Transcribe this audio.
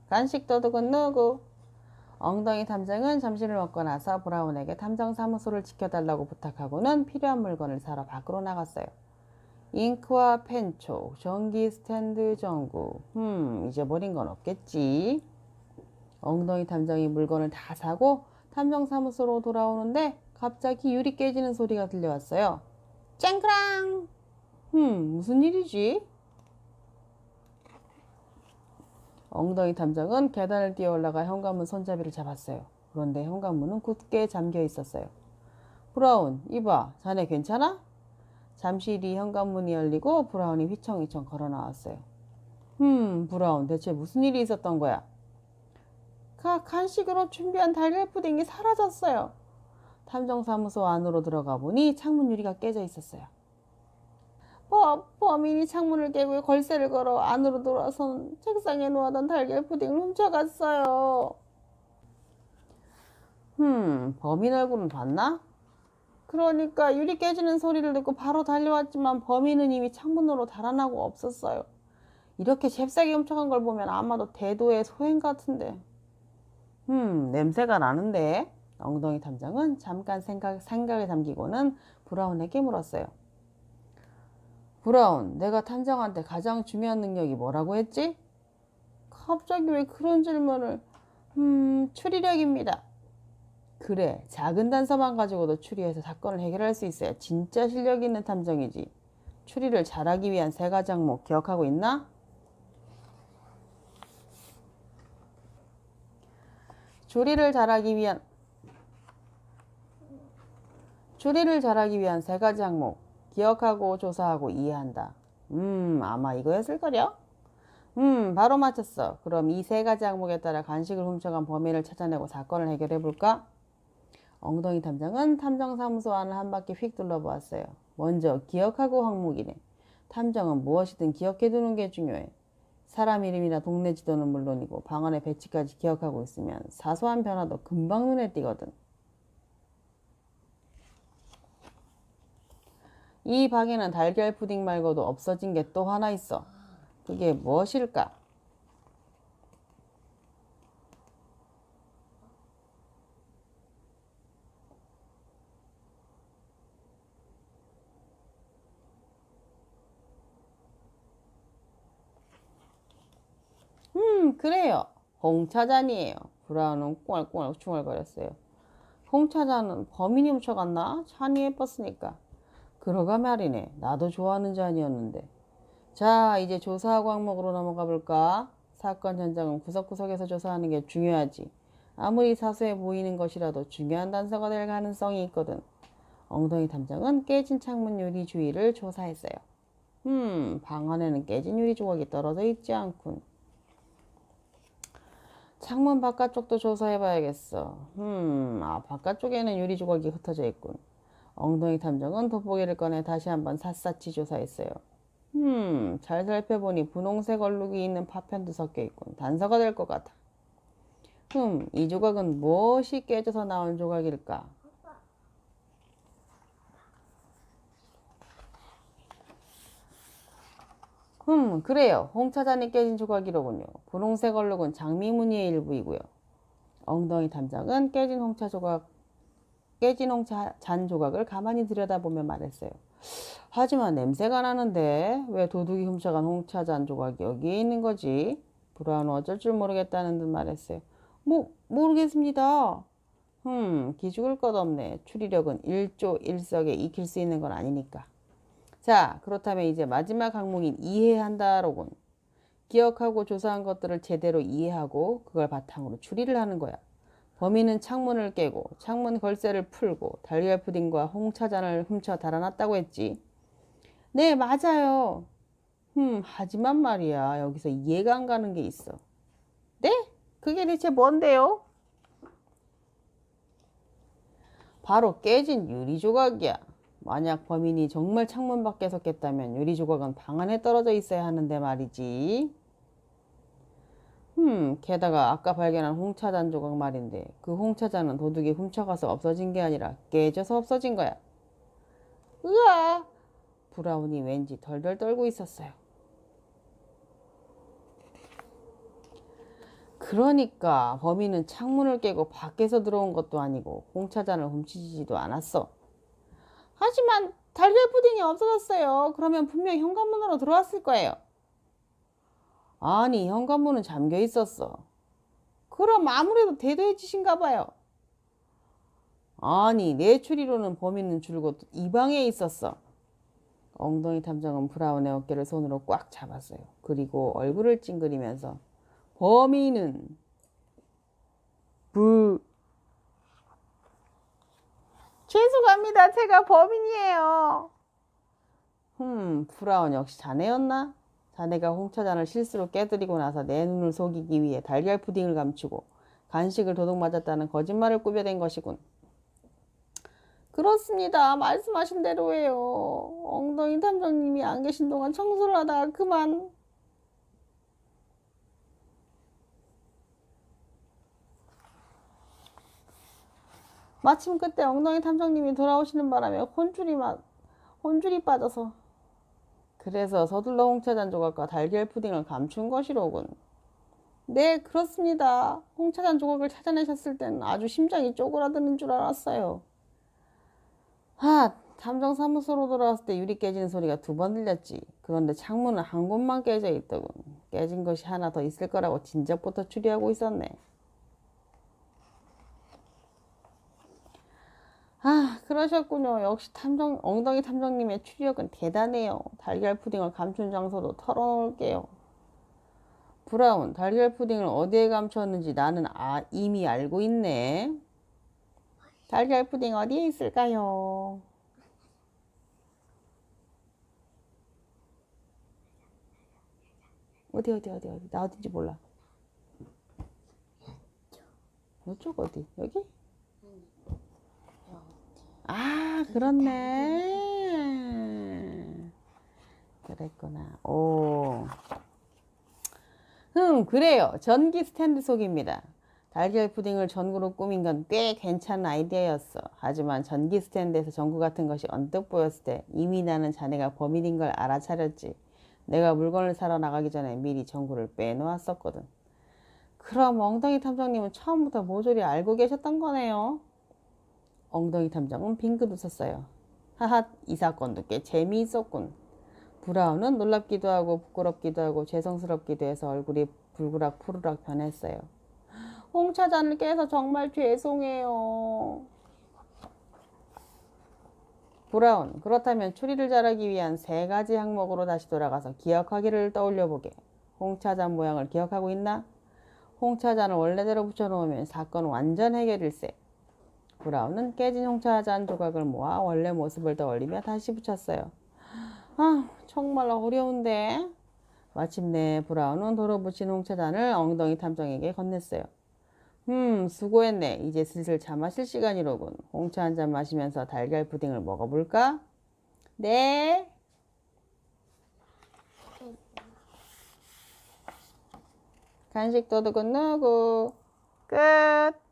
간식 도둑은 누구? 엉덩이 탐정은 점심을 먹고 나서 브라운에게 탐정사무소를 지켜달라고 부탁하고는 필요한 물건을 사러 밖으로 나갔어요. 잉크와 펜촉, 전기 스탠드 전구. 잊어버린 건 없겠지. 엉덩이 탐정이 물건을 다 사고 탐정사무소로 돌아오는데 갑자기 유리 깨지는 소리가 들려왔어요. 쨍크랑! 무슨 일이지? 엉덩이 탐정은 계단을 뛰어 올라가 현관문 손잡이를 잡았어요. 그런데 현관문은 굳게 잠겨 있었어요. 브라운, 이봐, 자네 괜찮아? 잠시 뒤 현관문이 열리고 브라운이 휘청휘청 걸어 나왔어요. 브라운, 대체 무슨 일이 있었던 거야? 간식으로 준비한 달걀 푸딩이 사라졌어요. 탐정사무소 안으로 들어가 보니 창문 유리가 깨져 있었어요. 범인이 창문을 깨고 걸쇠를 걸어 안으로 들어와선 책상에 놓아둔 달걀 푸딩을 훔쳐갔어요. 범인 얼굴은 봤나? 그러니까 유리 깨지는 소리를 듣고 바로 달려왔지만 범인은 이미 창문으로 달아나고 없었어요. 이렇게 잽싸게 훔쳐간 걸 보면 아마도 대도의 소행 같은데. 냄새가 나는데? 엉덩이 탐정은 잠깐 생각에 잠기고는 브라운에게 물었어요. 브라운, 내가 탐정한테 가장 중요한 능력이 뭐라고 했지? 갑자기 왜 그런 질문을? 추리력입니다. 그래, 작은 단서만 가지고도 추리해서 사건을 해결할 수 있어야 진짜 실력 있는 탐정이지. 추리를 잘하기 위한 3가지 항목 기억하고 있나? 추리를 잘하기 위한 3가지 항목. 기억하고 조사하고 이해한다. 아마 이거였을걸요? 바로 맞췄어. 그럼 이 3가지 항목에 따라 간식을 훔쳐간 범인을 찾아내고 사건을 해결해볼까? 엉덩이 탐정은 탐정사무소 안을 한 바퀴 휙 둘러보았어요. 먼저 기억하고 항목이네. 탐정은 무엇이든 기억해두는 게 중요해. 사람 이름이나 동네 지도는 물론이고 방 안의 배치까지 기억하고 있으면 사소한 변화도 금방 눈에 띄거든. 이 방에는 달걀 푸딩 말고도 없어진 게 또 하나 있어. 그게 무엇일까? 그래요. 홍차잔이에요. 브라운은 꽁알꽁알 중얼거렸어요. 홍차잔은 범인이 훔쳐갔나? 잔이 예뻤으니까. 그러가 말이네. 나도 좋아하는 잔이었는데. 자, 이제 조사하고 항목으로 넘어가 볼까? 사건 현장은 구석구석에서 조사하는 게 중요하지. 아무리 사소해 보이는 것이라도 중요한 단서가 될 가능성이 있거든. 엉덩이 탐정은 깨진 창문 유리 주위를 조사했어요. 방 안에는 깨진 유리 조각이 떨어져 있지 않군. 창문 바깥쪽도 조사해봐야겠어. 바깥쪽에는 유리 조각이 흩어져 있군. 엉덩이 탐정은 돋보기를 꺼내 다시 한번 샅샅이 조사했어요. 잘 살펴보니 분홍색 얼룩이 있는 파편도 섞여 있군. 단서가 될 것 같아. 이 조각은 무엇이 깨져서 나온 조각일까? 그래요. 홍차잔이 깨진 조각이로군요. 분홍색 얼룩은 장미무늬의 일부이고요. 엉덩이 탐정은 깨진 홍차잔 조각을 가만히 들여다보며 말했어요. 하지만 냄새가 나는데 왜 도둑이 훔쳐간 홍차잔 조각이 여기에 있는 거지? 브라운은 어쩔 줄 모르겠다는 듯 말했어요. 모르겠습니다. 기죽을 것 없네. 추리력은 1조 1석에 익힐 수 있는 건 아니니까. 자, 그렇다면 이제 마지막 항목인 이해한다로군. 기억하고 조사한 것들을 제대로 이해하고 그걸 바탕으로 추리를 하는 거야. 범인은 창문을 깨고 창문 걸쇠를 풀고 달걀 푸딩과 홍차잔을 훔쳐 달아났다고 했지. 네, 맞아요. 하지만 말이야, 여기서 이해가 안 가는 게 있어. 네? 그게 대체 뭔데요? 바로 깨진 유리 조각이야. 만약 범인이 정말 창문 밖에서 깼다면 유리 조각은 방 안에 떨어져 있어야 하는데 말이지. 게다가 아까 발견한 홍차잔 조각 말인데 그 홍차잔은 도둑이 훔쳐가서 없어진 게 아니라 깨져서 없어진 거야. 으아! 브라운이 왠지 덜덜 떨고 있었어요. 그러니까 범인은 창문을 깨고 밖에서 들어온 것도 아니고 홍차잔을 훔치지도 않았어. 하지만 달걀 푸딩이 없어졌어요. 그러면 분명 현관문으로 들어왔을 거예요. 아니, 현관문은 잠겨 있었어. 그럼 아무래도 대도의 짓인가 봐요. 아니, 내 추리로는 범인은 줄곧 이 방에 있었어. 엉덩이 탐정은 브라운의 어깨를 손으로 꽉 잡았어요. 그리고 얼굴을 찡그리면서 범인은 죄송합니다. 제가 범인이에요. 브라운 역시 자네였나? 자네가 홍차잔을 실수로 깨뜨리고 나서 내 눈을 속이기 위해 달걀 푸딩을 감추고 간식을 도둑 맞았다는 거짓말을 꾸며댄 것이군. 그렇습니다. 말씀하신 대로예요. 엉덩이 탐정님이 안 계신 동안 청소를 하다가 그만. 마침 그때 엉덩이 탐정님이 돌아오시는 바람에 혼줄이 빠져서. 그래서 서둘러 홍차잔 조각과 달걀 푸딩을 감춘 것이로군. 네, 그렇습니다. 홍차잔 조각을 찾아내셨을 땐 아주 심장이 쪼그라드는 줄 알았어요. 탐정 사무소로 돌아왔을 때 유리 깨지는 소리가 2번 들렸지. 그런데 창문은 한 곳만 깨져 있더군. 깨진 것이 하나 더 있을 거라고 진작부터 추리하고 있었네. 그러셨군요. 역시 엉덩이 탐정님의 추리력은 대단해요. 달걀 푸딩을 감춘 장소도 털어놓을게요. 브라운, 달걀 푸딩을 어디에 감췄는지 나는 이미 알고 있네. 달걀 푸딩 어디에 있을까요? 어디. 나 어딘지 몰라. 이쪽 어디? 여기? 그렇네. 그랬구나. 오. 그래요. 전기 스탠드 속입니다. 달걀 푸딩을 전구로 꾸민 건 꽤 괜찮은 아이디어였어. 하지만 전기 스탠드에서 전구 같은 것이 언뜻 보였을 때 이미 나는 자네가 범인인 걸 알아차렸지. 내가 물건을 사러 나가기 전에 미리 전구를 빼놓았었거든. 그럼 엉덩이 탐정님은 처음부터 모조리 알고 계셨던 거네요. 엉덩이 탐정은 빙긋 웃었어요. 하하, 이 사건도 꽤 재미있었군. 브라운은 놀랍기도 하고 부끄럽기도 하고 죄송스럽기도 해서 얼굴이 불그락 푸르락 변했어요. 홍차잔을 깨서 정말 죄송해요. 브라운, 그렇다면 추리를 잘하기 위한 3가지 항목으로 다시 돌아가서 기억하기를 떠올려보게. 홍차잔 모양을 기억하고 있나? 홍차잔을 원래대로 붙여놓으면 사건은 완전 해결일세. 브라운은 깨진 홍차잔 조각을 모아 원래 모습을 떠올리며 다시 붙였어요. 정말 어려운데. 마침내 브라운은 도로 붙인 홍차잔을 엉덩이 탐정에게 건넸어요. 수고했네. 이제 슬슬 차 마실 시간이로군. 홍차 한 잔 마시면서 달걀 푸딩을 먹어볼까? 네. 간식 도둑은 누구? 끝.